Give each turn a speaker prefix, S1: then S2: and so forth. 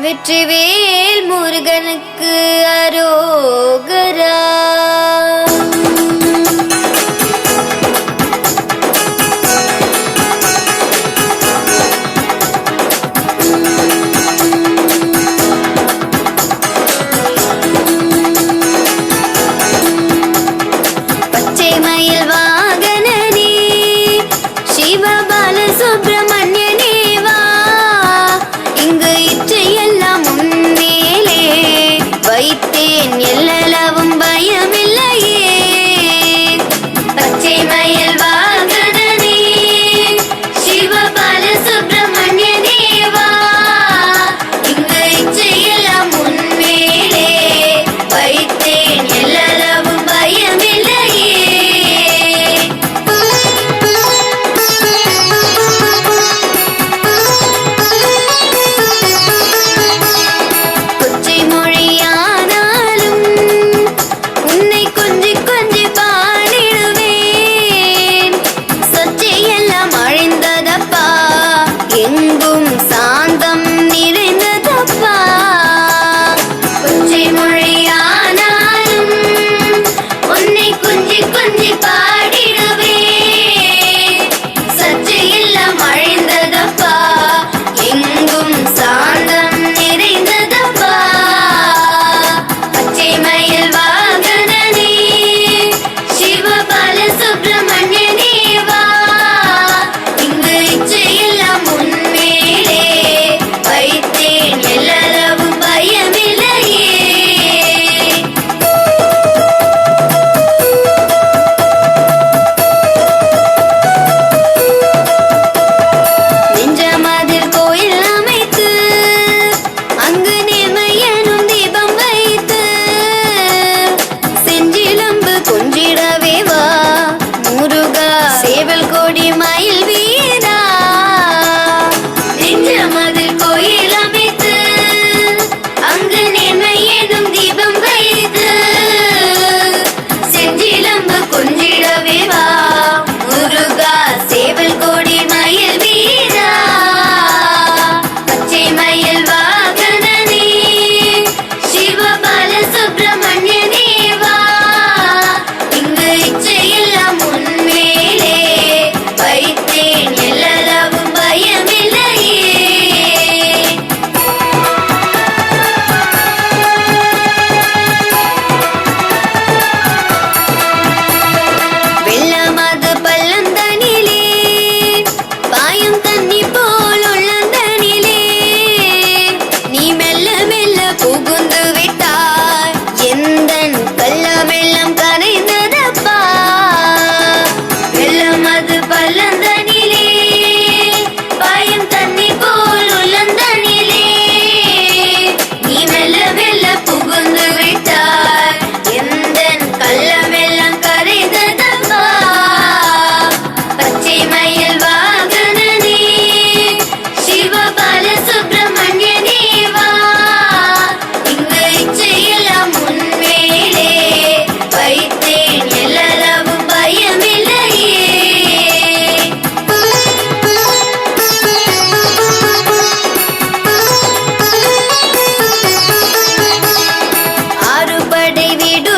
S1: வெற்றிவேல் முருகனுக்கு அரோகரா. பச்சை மயில் வாகனனே சிவபால சுப்பிரமணியனே வா, இங்கு இற்றையெல்லாம் முன்னேலே வைத்தேன், எல்லளவும் பயமில்லையே. பச்சை மயில் வாகனனே சிவபால சுப்பிரமணியனே வா, இங்கு இற்றையெல்லாம் முன்மேலே வைத்தேன், எல்லளவும் பயமில்லையே. கொச்சை மொழியானாலும் உன்னை கொஞ்சி கொஞ்சி பாடிடுவேன், சர்ச்சையெல்லாம் அழிந்ததப்பா, எங்கும் சாந்தம் நிறைந்ததப்பா. கொச்சை மொழியானாலும் உன்னை கொஞ்சி கொஞ்சி பாடிடுவேன், சர்ச்சையெல்லாம் அழிந்ததப்பா, எங்கும் சாந்தம் நிறைந்ததப்பா. பச்சை மயில் வாகனனே சிவபால சுப்பிரமணியனே வா, இங்கு இச்சையெல்லாம் முன்மேலே வைத்தேன், எல்லளவும் பயமில்லையே. நெஞ்சமதில் கோயில் அமைத்து அங்கு நேர்மையெனும் தீபம் வைத்து செஞ்சிலம்பு கொஞ்சிடவே வா முருகா, சேவல் கொடி மயில் வீரா. நெஞ்சமதில் கோயில் அமைத்து அங்கு நேர்மையெனும் தீபம் வைத்து செஞ்சிலம்பு கொஞ்சிடவே வா முருகா, சேவல் கொடி மயில் வீரா. பச்சை மயில் வாகனனே சிவபால சுப்பிரமணியனே வா, இங்கு இச்சையெல்லாம் முன்மேலே வைத்தேன், எல்லளவும் பயமில்லையே. வெள்ளமது பள்ளந்தனிலே பாயும் தண்ணி போல் உள்ளந்தனிலே நீ மெல்ல மெல்ல புகுந்து விட்டாய், எந்தன் கள்ளமெல்லாம் கரைந்ததப்பா. வெள்ளமது பள்ளந்தனிலே பாயும் தண்ணி போல் உள்ளந்தனிலே நீ மெல்ல மெல்ல புகுந்து விட்டாய், எந்தன் கள்ளமெல்லாம் கரைந்ததப்பா. பச்சை மயில் வாகனனே சிவபால சுப்பிரமணியனே வா, இங்கு இச்சையெல்லாம் முன்மேலே வைத்தேன், எல்லளவும் பயமில்லையே. ஆறுபடை வீடு